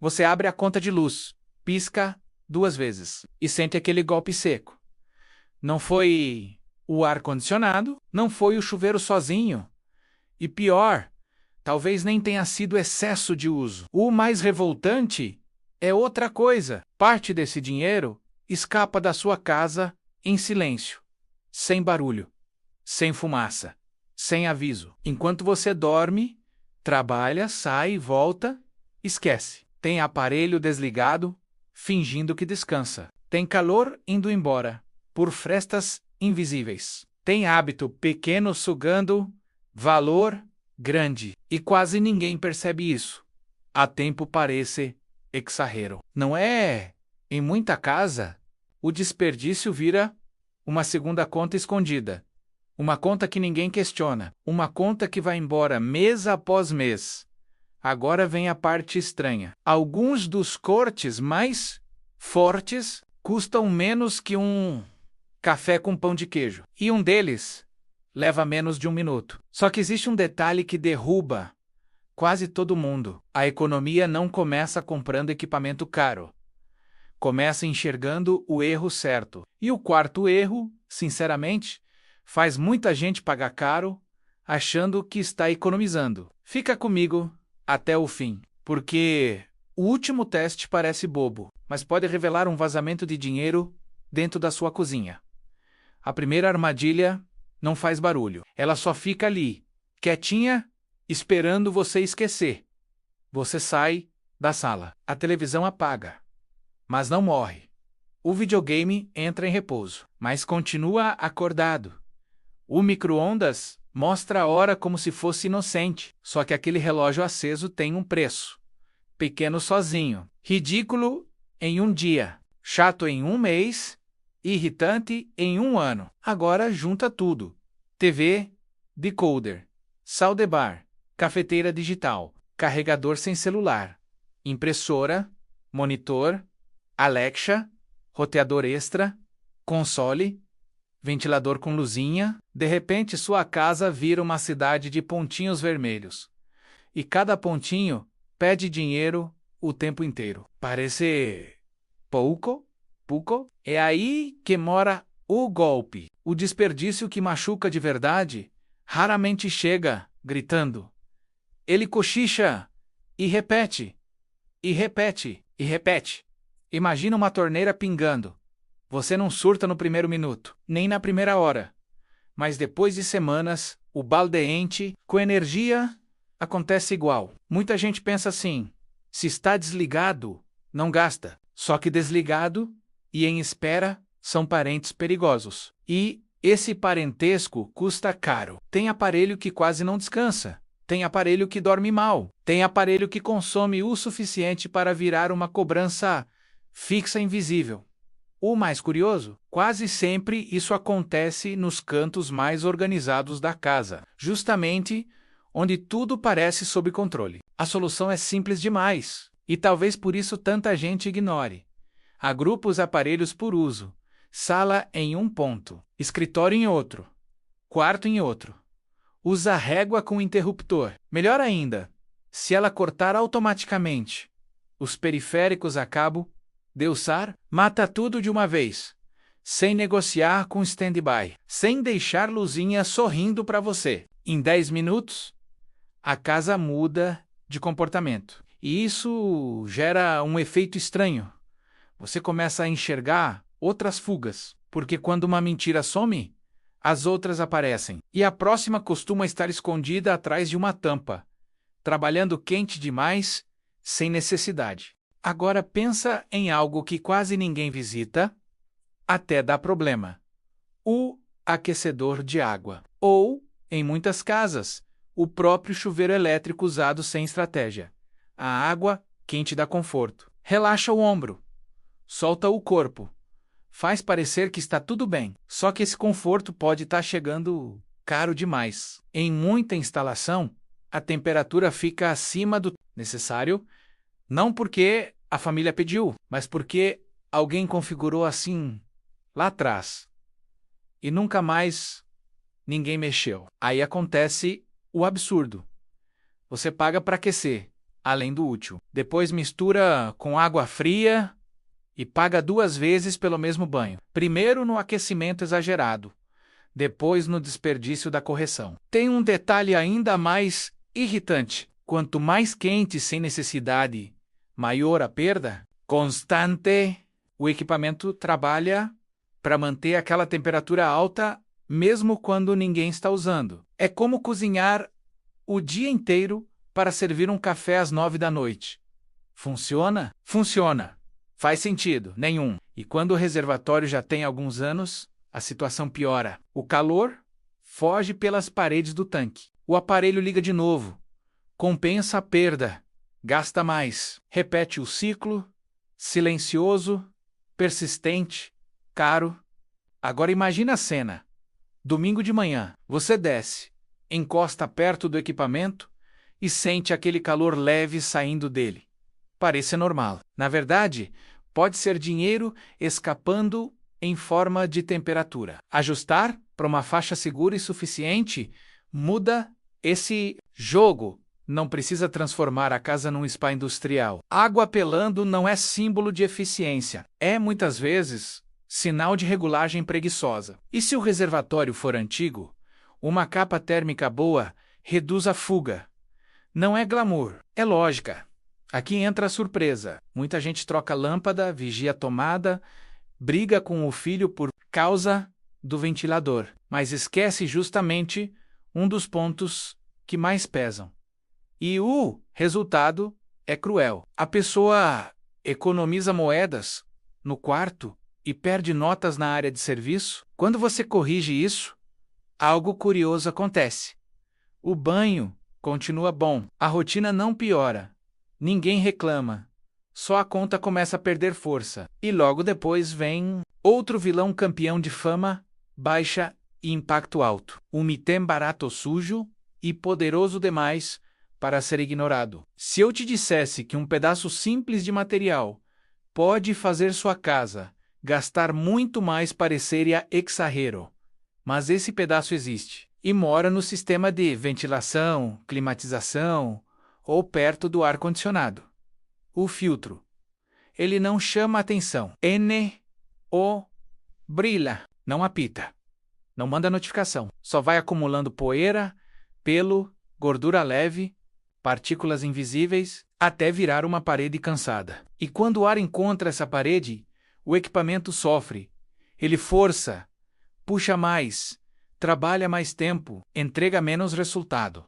Você abre a conta de luz, pisca 2 vezes e sente aquele golpe seco. Não foi o ar-condicionado, não foi o chuveiro sozinho. E pior, talvez nem tenha sido excesso de uso. O mais revoltante é outra coisa. Parte desse dinheiro escapa da sua casa em silêncio, sem barulho, sem fumaça, sem aviso. Enquanto você dorme, trabalha, sai e volta, esquece. Tem aparelho desligado, fingindo que descansa. Tem calor indo embora, por frestas invisíveis. Tem hábito pequeno sugando valor grande. E quase ninguém percebe isso. A tempo parece exagero. Não é? Em muita casa, o desperdício vira uma segunda conta escondida. Uma conta que ninguém questiona. Uma conta que vai embora mês após mês. Agora vem a parte estranha. Alguns dos cortes mais fortes custam menos que um café com pão de queijo. E um deles leva menos de 1 minuto. Só que existe um detalhe que derruba quase todo mundo. A economia não começa comprando equipamento caro. Começa enxergando o erro certo. E o quarto erro, sinceramente, faz muita gente pagar caro achando que está economizando. Fica comigo até o fim, porque o último teste parece bobo, mas pode revelar um vazamento de dinheiro dentro da sua cozinha. A primeira armadilha não faz barulho. Ela só fica ali, quietinha, esperando você esquecer. Você sai da sala. A televisão apaga, mas não morre. O videogame entra em repouso, mas continua acordado. O micro-ondas mostra a hora como se fosse inocente, só que aquele relógio aceso tem um preço. Pequeno sozinho, ridículo em um dia, chato em um mês, irritante em 1 ano. Agora junta tudo. TV, decoder, soundbar, cafeteira digital, carregador sem celular, impressora, monitor, Alexa, roteador extra, console, ventilador com luzinha. De repente sua casa vira uma cidade de pontinhos vermelhos. E cada pontinho pede dinheiro o tempo inteiro. Parece pouco? É aí que mora o golpe. O desperdício que machuca de verdade raramente chega gritando. Ele cochicha e repete, e repete, e repete. Imagina uma torneira pingando. Você não surta no primeiro minuto, nem na primeira hora. Mas depois de semanas, o balde enche com energia, acontece igual. Muita gente pensa assim: se está desligado, não gasta. Só que desligado e em espera são parentes perigosos. E esse parentesco custa caro. Tem aparelho que quase não descansa. Tem aparelho que dorme mal. Tem aparelho que consome o suficiente para virar uma cobrança fixa invisível. O mais curioso, quase sempre isso acontece nos cantos mais organizados da casa, justamente onde tudo parece sob controle. A solução é simples demais, e talvez por isso tanta gente ignore. Agrupa os aparelhos por uso. Sala em um ponto, escritório em outro, quarto em outro. Usa régua com interruptor. Melhor ainda, se ela cortar automaticamente os periféricos a cabo de usar, mata tudo de uma vez, sem negociar com stand-by, sem deixar luzinha sorrindo para você. Em 10 minutos, a casa muda de comportamento. E isso gera um efeito estranho. Você começa a enxergar outras fugas, porque quando uma mentira some, as outras aparecem. E a próxima costuma estar escondida atrás de uma tampa, trabalhando quente demais, sem necessidade. Agora pensa em algo que quase ninguém visita, até dá problema. O aquecedor de água. Ou, em muitas casas, o próprio chuveiro elétrico usado sem estratégia. A água quente dá conforto. Relaxa o ombro. Solta o corpo. Faz parecer que está tudo bem. Só que esse conforto pode estar chegando caro demais. Em muita instalação, a temperatura fica acima do necessário, não porque a família pediu, mas porque alguém configurou assim lá atrás. E nunca mais ninguém mexeu. Aí acontece o absurdo. Você paga para aquecer além do útil. Depois mistura com água fria e paga 2 vezes pelo mesmo banho. Primeiro no aquecimento exagerado, depois no desperdício da correção. Tem um detalhe ainda mais irritante. Quanto mais quente sem necessidade, maior a perda. Constante. O equipamento trabalha para manter aquela temperatura alta mesmo quando ninguém está usando. É como cozinhar o dia inteiro para servir um café às 9 da noite. Funciona? Funciona. Faz sentido? Nenhum. E quando o reservatório já tem alguns anos, a situação piora. O calor foge pelas paredes do tanque. O aparelho liga de novo. Compensa a perda. Gasta mais. Repete o ciclo. Silencioso, persistente, caro. Agora imagina a cena. Domingo de manhã, você desce, encosta perto do equipamento e sente aquele calor leve saindo dele. Parece normal. Na verdade, pode ser dinheiro escapando em forma de temperatura. Ajustar para uma faixa segura e suficiente muda esse jogo. Não precisa transformar a casa num spa industrial. Água pelando não é símbolo de eficiência. É, muitas vezes, sinal de regulagem preguiçosa. E se o reservatório for antigo, uma capa térmica boa reduz a fuga. Não é glamour, é lógica. Aqui entra a surpresa. Muita gente troca lâmpada, vigia a tomada, briga com o filho por causa do ventilador, mas esquece justamente um dos pontos que mais pesam. E o resultado é cruel. A pessoa economiza moedas no quarto e perde notas na área de serviço. Quando você corrige isso, algo curioso acontece. O banho continua bom, a rotina não piora, ninguém reclama, só a conta começa a perder força. E logo depois vem outro vilão campeão de fama baixa e impacto alto. Um item barato sujo e poderoso demais para ser ignorado. Se eu te dissesse que um pedaço simples de material pode fazer sua casa gastar muito mais, pareceria exagero. Mas esse pedaço existe e mora no sistema de ventilação, climatização ou perto do ar-condicionado. O filtro. Ele não chama atenção. O brilha, não apita. Não manda notificação. Só vai acumulando poeira, pelo, gordura leve, partículas invisíveis, até virar uma parede cansada. E quando o ar encontra essa parede, o equipamento sofre. Ele força, puxa mais, trabalha mais tempo, entrega menos resultado.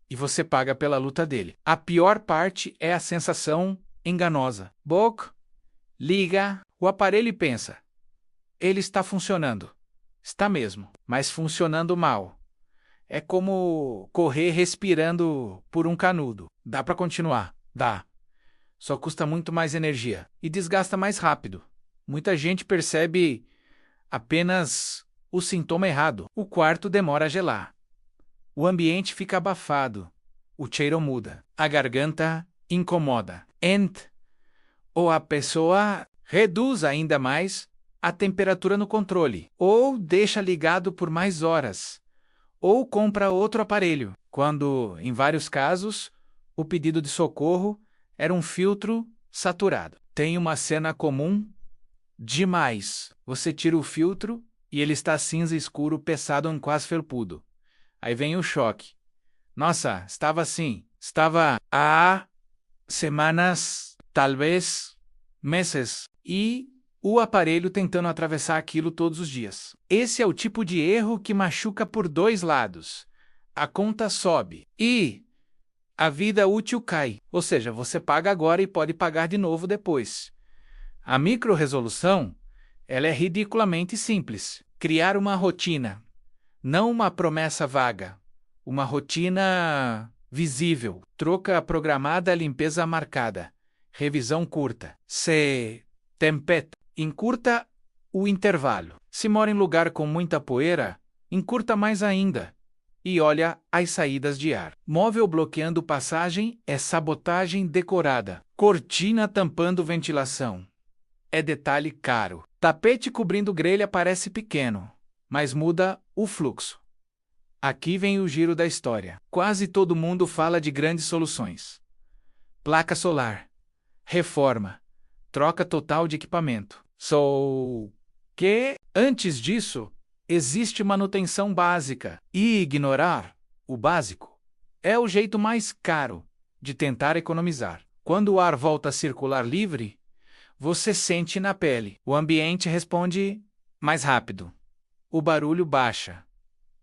E você paga pela luta dele. A pior parte é a sensação enganosa. Boc, liga, o aparelho e pensa. Ele está funcionando. Está mesmo, mas funcionando mal. É como correr respirando por um canudo. Dá para continuar? Dá. Só custa muito mais energia e desgasta mais rápido. Muita gente percebe apenas o sintoma errado. O quarto demora a gelar. O ambiente fica abafado. O cheiro muda. A garganta incomoda. Ou a pessoa reduz ainda mais a temperatura no controle. Ou deixa ligado por mais horas. Ou compra outro aparelho, quando, em vários casos, o pedido de socorro era um filtro saturado. Tem uma cena comum demais. Você tira o filtro e ele está cinza escuro, pesado e quase felpudo. Aí vem o choque. Nossa, estava assim. Estava há semanas, talvez meses. E o aparelho tentando atravessar aquilo todos os dias. Esse é o tipo de erro que machuca por 2 lados. A conta sobe e a vida útil cai. Ou seja, você paga agora e pode pagar de novo depois. A micro-resolução, ela é ridiculamente simples. Criar uma rotina, não uma promessa vaga. Uma rotina visível. Troca programada, limpeza marcada. Revisão curta. Se tempeta. Encurta o intervalo. Se mora em lugar com muita poeira, encurta mais ainda. E olha as saídas de ar. Móvel bloqueando passagem é sabotagem decorada. Cortina tampando ventilação. É detalhe caro. Tapete cobrindo grelha parece pequeno, mas muda o fluxo. Aqui vem o giro da história. Quase todo mundo fala de grandes soluções. placa solar, reforma, troca total de equipamento. Só que, antes disso, existe manutenção básica, e ignorar o básico é o jeito mais caro de tentar economizar. Quando o ar volta a circular livre, você sente na pele. O ambiente responde mais rápido. O barulho baixa.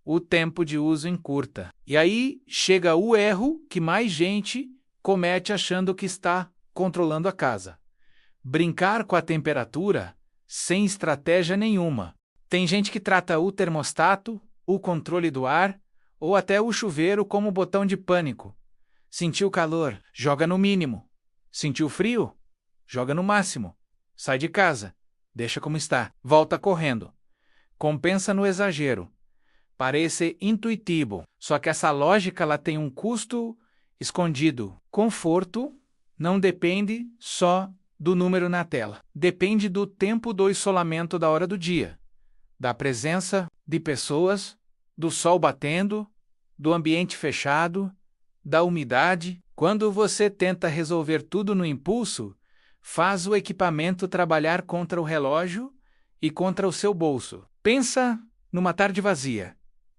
O tempo de uso encurta. E aí chega o erro que mais gente comete achando que está controlando a casa. Brincar com a temperatura sem estratégia nenhuma. Tem gente que trata o termostato, o controle do ar ou até o chuveiro como botão de pânico. Sentiu calor? Joga no mínimo. Sentiu frio? Joga no máximo. Sai de casa. Deixa como está. Volta correndo. Compensa no exagero. Parece intuitivo, só que essa lógica ela tem um custo escondido. Conforto não depende só do número na tela. Depende do tempo do isolamento da hora do dia, da presença de pessoas, do sol batendo, do ambiente fechado, da umidade. Quando você tenta resolver tudo no impulso, faz o equipamento trabalhar contra o relógio e contra o seu bolso. Pensa numa tarde vazia.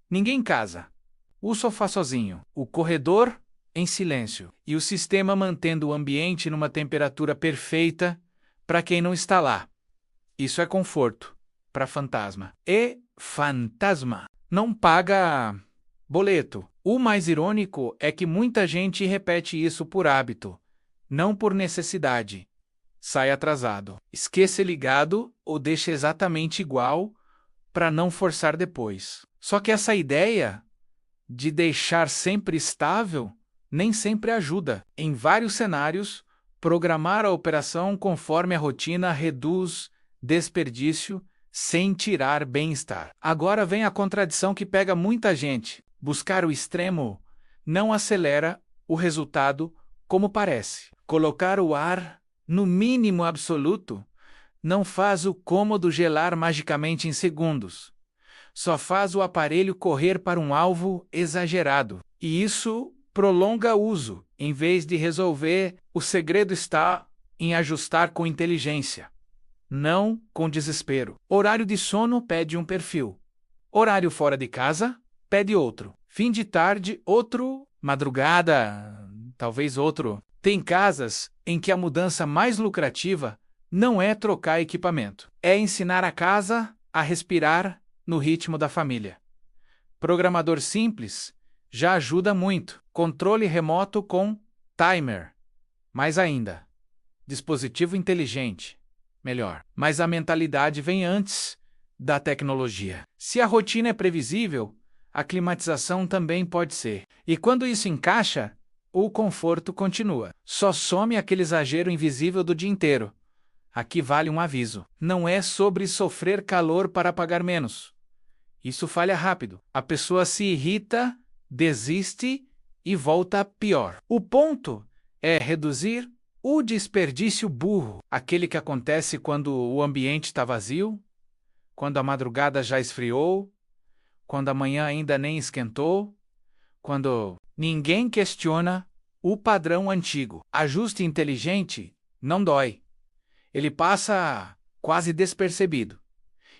Ninguém em casa. O sofá sozinho. O corredor em silêncio. E o sistema mantendo o ambiente numa temperatura perfeita para quem não está lá. Isso é conforto para fantasma. E fantasma não paga boleto. O mais irônico é que muita gente repete isso por hábito, não por necessidade. Sai atrasado. Esquece ligado ou deixa exatamente igual para não forçar depois. Só que essa ideia de deixar sempre estável nem sempre ajuda. Em vários cenários, programar a operação conforme a rotina reduz desperdício sem tirar bem-estar. Agora vem a contradição que pega muita gente. Buscar o extremo não acelera o resultado como parece. Colocar o ar no mínimo absoluto não faz o cômodo gelar magicamente em segundos. Só faz o aparelho correr para um alvo exagerado. E isso prolonga o uso, em vez de resolver. O segredo está em ajustar com inteligência, não com desespero. Horário de sono pede um perfil. Horário fora de casa pede outro. Fim de tarde, outro. Madrugada, talvez outro. Tem casas em que a mudança mais lucrativa não é trocar equipamento. É ensinar a casa a respirar no ritmo da família. Programador simples já ajuda muito. Controle remoto com timer. Mais ainda, dispositivo inteligente. Melhor. Mas a mentalidade vem antes da tecnologia. Se a rotina é previsível, a climatização também pode ser. E quando isso encaixa, o conforto continua. Só some aquele exagero invisível do dia inteiro. Aqui vale um aviso. Não é sobre sofrer calor para pagar menos. Isso falha rápido. A pessoa se irrita, desiste e volta pior. O ponto é reduzir o desperdício burro, aquele que acontece quando o ambiente está vazio, quando a madrugada já esfriou, quando a manhã ainda nem esquentou, quando ninguém questiona o padrão antigo. Ajuste inteligente não dói. Ele passa quase despercebido.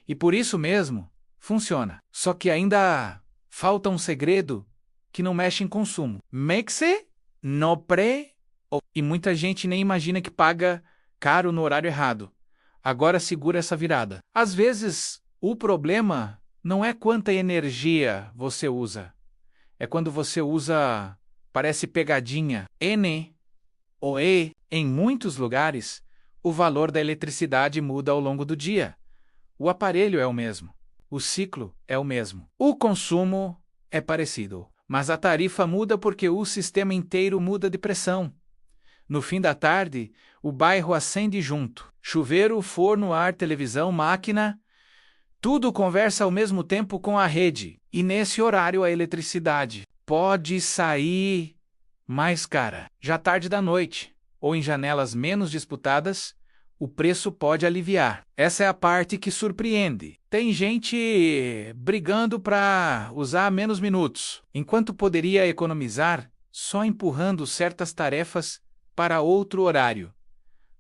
E por isso mesmo, funciona. Só que ainda falta um segredo que não mexe em consumo. Mexe no pré. E muita gente nem imagina que paga caro no horário errado. Agora segura essa virada. Às vezes, o problema não é quanta energia você usa. É quando você usa, parece pegadinha, N ou E. Em muitos lugares, o valor da eletricidade muda ao longo do dia. O aparelho é o mesmo. O ciclo é o mesmo. O consumo é parecido. Mas a tarifa muda porque o sistema inteiro muda de pressão. No fim da tarde, o bairro acende junto. Chuveiro, forno, ar, televisão, máquina, tudo conversa ao mesmo tempo com a rede. E nesse horário a eletricidade pode sair mais cara. Já tarde da noite, ou em janelas menos disputadas, o preço pode aliviar. Essa é a parte que surpreende. Tem gente brigando para usar menos minutos, enquanto poderia economizar só empurrando certas tarefas para outro horário.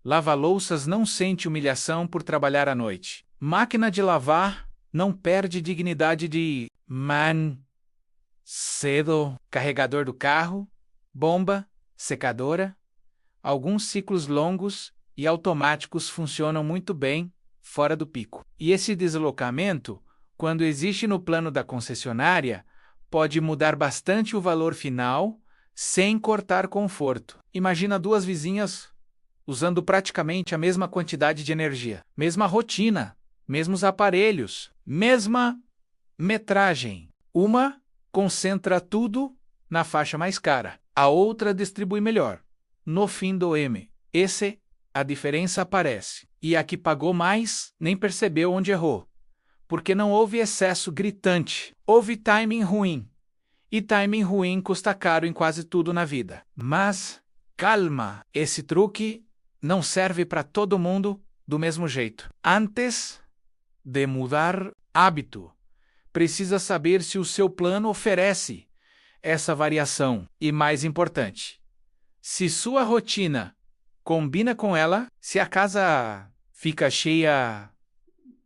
Lava-louças não sente humilhação por trabalhar à noite. Máquina de lavar não perde dignidade de man cedo. Carregador do carro, bomba, secadora. Alguns ciclos longos e automáticos funcionam muito bem fora do pico. E esse deslocamento, quando existe no plano da concessionária, pode mudar bastante o valor final sem cortar conforto. Imagina duas vizinhas usando praticamente a mesma quantidade de energia, mesma rotina, mesmos aparelhos, mesma metragem. Uma concentra tudo na faixa mais cara, a outra distribui melhor. No fim do M, a diferença aparece. E a que pagou mais nem percebeu onde errou, porque não houve excesso gritante, houve timing ruim. E timing ruim custa caro em quase tudo na vida. Mas, calma, esse truque não serve para todo mundo do mesmo jeito. Antes de mudar hábito, precisa saber se o seu plano oferece essa variação. E mais importante, se sua rotina combina com ela, se a casa fica cheia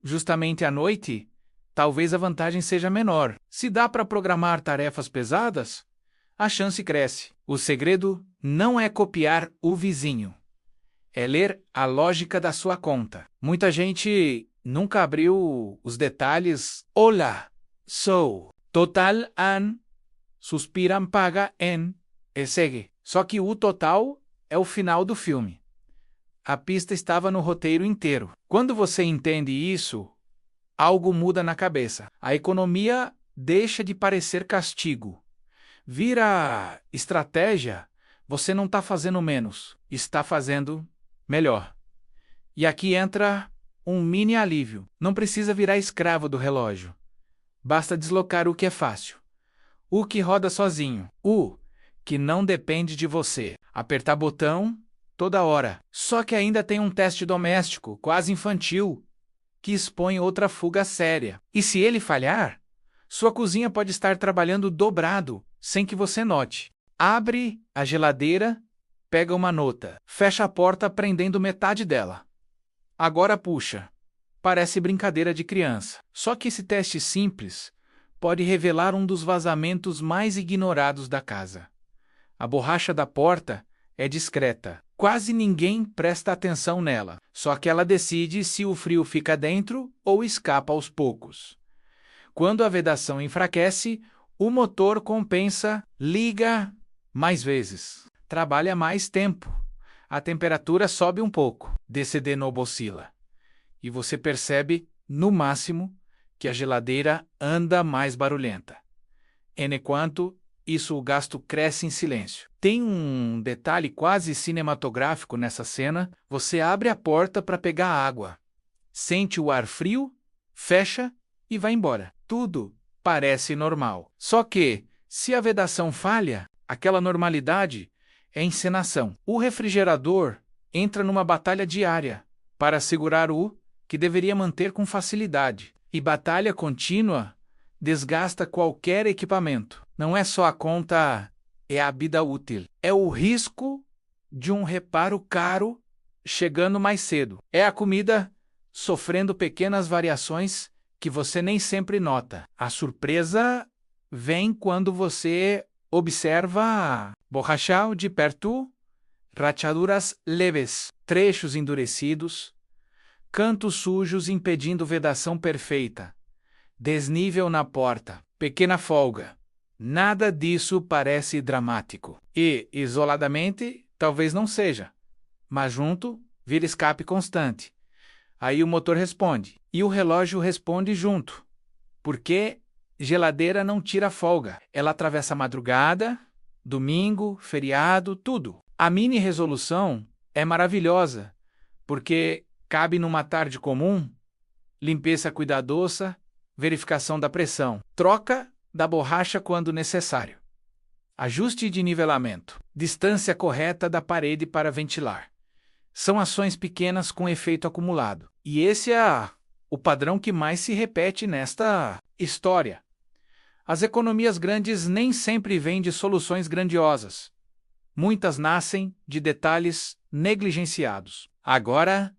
justamente à noite, talvez a vantagem seja menor. Se dá para programar tarefas pesadas, a chance cresce. O segredo não é copiar o vizinho, é ler a lógica da sua conta. Muita gente nunca abriu os detalhes. Olá, sou total an, suspiram paga en, e segue. Só que o total é o final do filme. A pista estava no roteiro inteiro. Quando você entende isso, algo muda na cabeça. A economia deixa de parecer castigo. Vira estratégia. Você não está fazendo menos, está fazendo melhor. E aqui entra um mini alívio. Não precisa virar escravo do relógio. Basta deslocar o que é fácil. O que roda sozinho. O que não depende de você. Apertar botão toda hora. Só que ainda tem um teste doméstico, quase infantil, que expõe outra fuga séria. E se ele falhar, sua cozinha pode estar trabalhando dobrado, sem que você note. Abre a geladeira, pega uma nota, fecha a porta prendendo metade dela. Agora puxa. Parece brincadeira de criança. Só que esse teste simples pode revelar um dos vazamentos mais ignorados da casa. A borracha da porta é discreta. Quase ninguém presta atenção nela. Só que ela decide se o frio fica dentro ou escapa aos poucos. Quando a vedação enfraquece, o motor compensa, liga mais vezes, trabalha mais tempo. A temperatura sobe um pouco, DCD não oscila. E você percebe, no máximo, que a geladeira anda mais barulhenta. Enquanto isso, o gasto cresce em silêncio. Tem um detalhe quase cinematográfico nessa cena. Você abre a porta para pegar água. Sente o ar frio, fecha e vai embora. Tudo parece normal. Só que, se a vedação falha, aquela normalidade é encenação. O refrigerador entra numa batalha diária para segurar o que deveria manter com facilidade. E batalha contínua desgasta qualquer equipamento. Não é só a conta, é a vida útil. É o risco de um reparo caro chegando mais cedo. É a comida sofrendo pequenas variações que você nem sempre nota. A surpresa vem quando você observa borrachão de perto, rachaduras leves, trechos endurecidos, cantos sujos impedindo vedação perfeita, desnível na porta, pequena folga. Nada disso parece dramático. E, isoladamente, talvez não seja. Mas junto, vira escape constante. Aí o motor responde. E o relógio responde junto. Porque geladeira não tira folga. Ela atravessa a madrugada, domingo, feriado, tudo. A mini resolução é maravilhosa, porque cabe numa tarde comum, limpeza cuidadosa, verificação da pressão, troca da borracha quando necessário, ajuste de nivelamento, distância correta da parede para ventilar. São ações pequenas com efeito acumulado. E esse é o padrão que mais se repete nesta história. As economias grandes nem sempre vêm de soluções grandiosas. Muitas nascem de detalhes negligenciados. Agora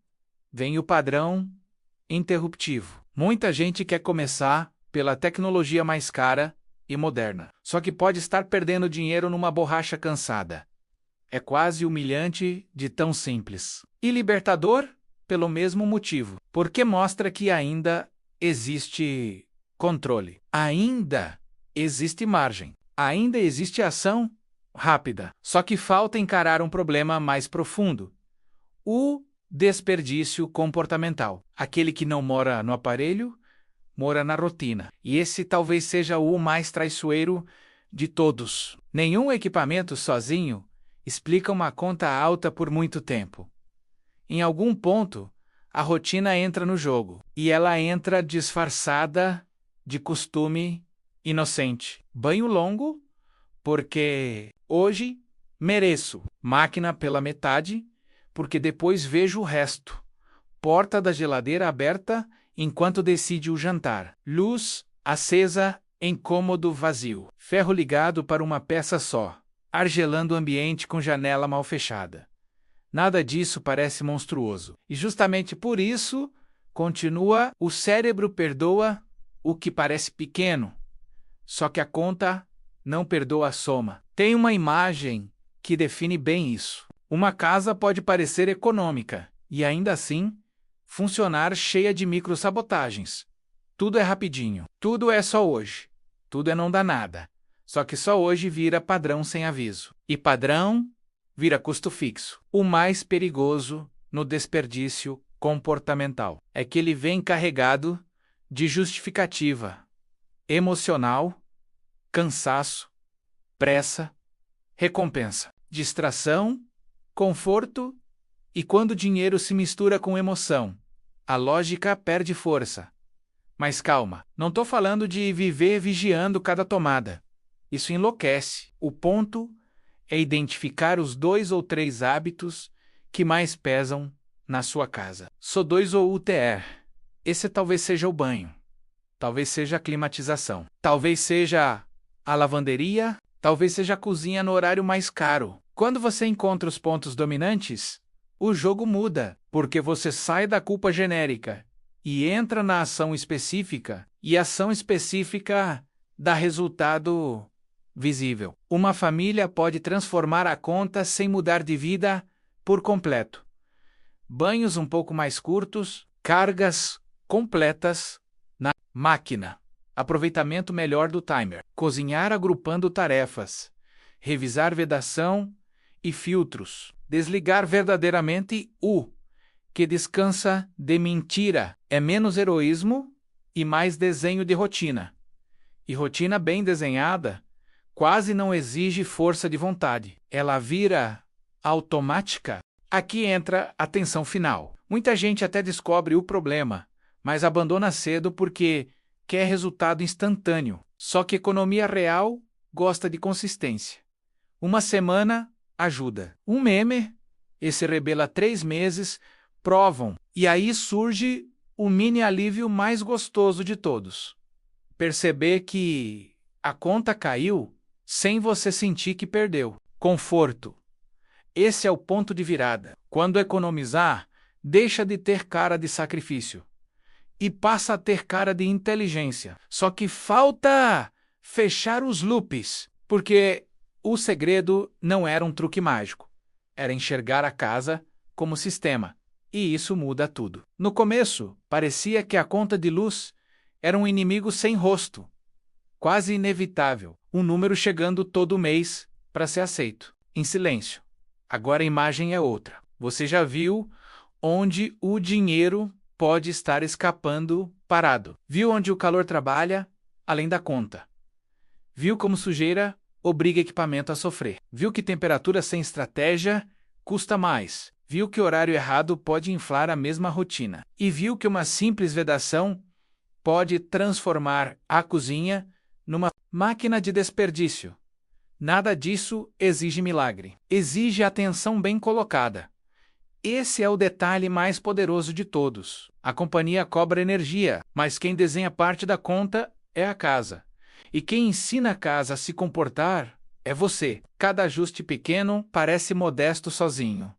vem o padrão interruptivo. Muita gente quer começar pela tecnologia mais cara e moderna, só que pode estar perdendo dinheiro numa borracha cansada. É quase humilhante de tão simples. E libertador, pelo mesmo motivo, porque mostra que ainda existe controle, ainda existe margem, ainda existe ação rápida. Só que falta encarar um problema mais profundo: o desperdício comportamental. Aquele que não mora no aparelho, mora na rotina. E esse talvez seja o mais traiçoeiro de todos. Nenhum equipamento sozinho explica uma conta alta por muito tempo. Em algum ponto, a rotina entra no jogo, e ela entra disfarçada de costume inocente. Banho longo, porque hoje mereço. Máquina pela metade, porque depois vejo o resto. Porta da geladeira aberta enquanto decide o jantar. Luz acesa em cômodo vazio. Ferro ligado para uma peça só, argelando o ambiente com janela mal fechada. Nada disso parece monstruoso. E justamente por isso, continua, o cérebro perdoa o que parece pequeno. Só que a conta não perdoa a soma. Tem uma imagem que define bem isso. Uma casa pode parecer econômica e ainda assim funcionar cheia de microsabotagens. Tudo é rapidinho. Tudo é só hoje. Tudo é não dá nada. Só que só hoje vira padrão sem aviso. E padrão vira custo fixo. O mais perigoso no desperdício comportamental é que ele vem carregado de justificativa emocional, cansaço, pressa, recompensa, distração, conforto, e quando o dinheiro se mistura com emoção, a lógica perde força. Mas calma, não estou falando de viver vigiando cada tomada. Isso enlouquece. O ponto é identificar os 2 ou 3 hábitos que mais pesam na sua casa. Só 2 ou UTR. Esse talvez seja o banho. Talvez seja a climatização. Talvez seja a lavanderia. Talvez seja a cozinha no horário mais caro. Quando você encontra os pontos dominantes, o jogo muda, porque você sai da culpa genérica e entra na ação específica, e a ação específica dá resultado visível. Uma família pode transformar a conta sem mudar de vida por completo. Banhos um pouco mais curtos, cargas completas na máquina, aproveitamento melhor do timer, cozinhar agrupando tarefas, revisar vedação e filtros, desligar verdadeiramente o que descansa de mentira. É menos heroísmo e mais desenho de rotina. E rotina bem desenhada quase não exige força de vontade. Ela vira automática. Aqui entra a tensão final. Muita gente até descobre o problema, mas abandona cedo porque quer resultado instantâneo. Só que economia real gosta de consistência. Uma semana ajuda. Um meme, esse rebela 3 meses, provam. E aí surge o mini alívio mais gostoso de todos. Perceber que a conta caiu sem você sentir que perdeu. Conforto. Esse é o ponto de virada. Quando economizar, deixa de ter cara de sacrifício e passa a ter cara de inteligência. Só que falta fechar os loops, porque o segredo não era um truque mágico. Era enxergar a casa como sistema. E isso muda tudo. No começo, parecia que a conta de luz era um inimigo sem rosto, quase inevitável, um número chegando todo mês para ser aceito, em silêncio. Agora a imagem é outra. Você já viu onde o dinheiro pode estar escapando parado. Viu onde o calor trabalha, além da conta. Viu como sujeira obriga equipamento a sofrer. Viu que temperatura sem estratégia custa mais. Viu que horário errado pode inflar a mesma rotina. E viu que uma simples vedação pode transformar a cozinha numa máquina de desperdício. Nada disso exige milagre. Exige atenção bem colocada. Esse é o detalhe mais poderoso de todos. A companhia cobra energia, mas quem desenha parte da conta é a casa. E quem ensina a casa a se comportar é você. Cada ajuste pequeno parece modesto sozinho.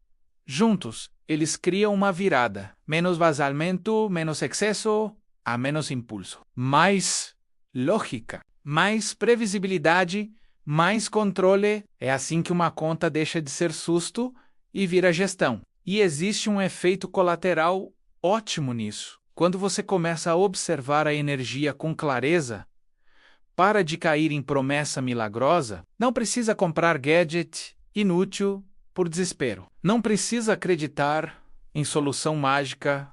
Juntos, eles criam uma virada. Menos vazamento, menos excesso, a menos impulso. Mais lógica, mais previsibilidade, mais controle. É assim que uma conta deixa de ser susto e vira gestão. E existe um efeito colateral ótimo nisso. Quando você começa a observar a energia com clareza, para de cair em promessa milagrosa, não precisa comprar gadget inútil por desespero. Não precisa acreditar em solução mágica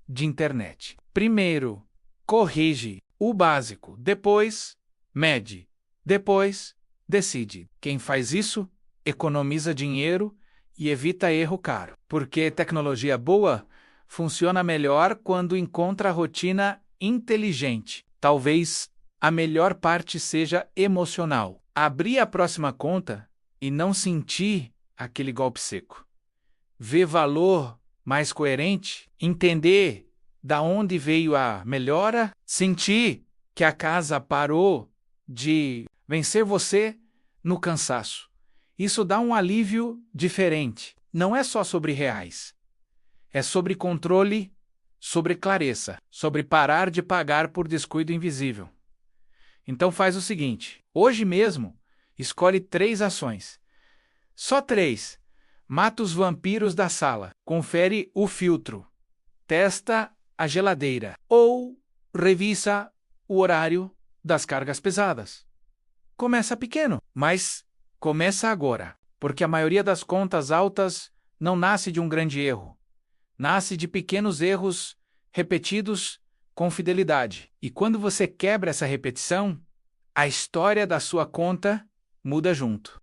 de internet. Primeiro, corrige o básico, depois, mede, depois, decide. Quem faz isso, economiza dinheiro e evita erro caro. Porque tecnologia boa funciona melhor quando encontra a rotina inteligente. Talvez a melhor parte seja emocional. Abrir a próxima conta e não sentir aquele golpe seco. Ver valor mais coerente, entender da onde veio a melhora, sentir que a casa parou de vencer você no cansaço. Isso dá um alívio diferente. Não é só sobre reais. É sobre controle, sobre clareza, sobre parar de pagar por descuido invisível. Então faz o seguinte, hoje mesmo, escolhe 3 ações. Só 3. Mata os vampiros da sala, confere o filtro, testa a geladeira ou revisa o horário das cargas pesadas. Começa pequeno, mas começa agora, porque a maioria das contas altas não nasce de um grande erro. Nasce de pequenos erros repetidos com fidelidade. E quando você quebra essa repetição, a história da sua conta muda junto.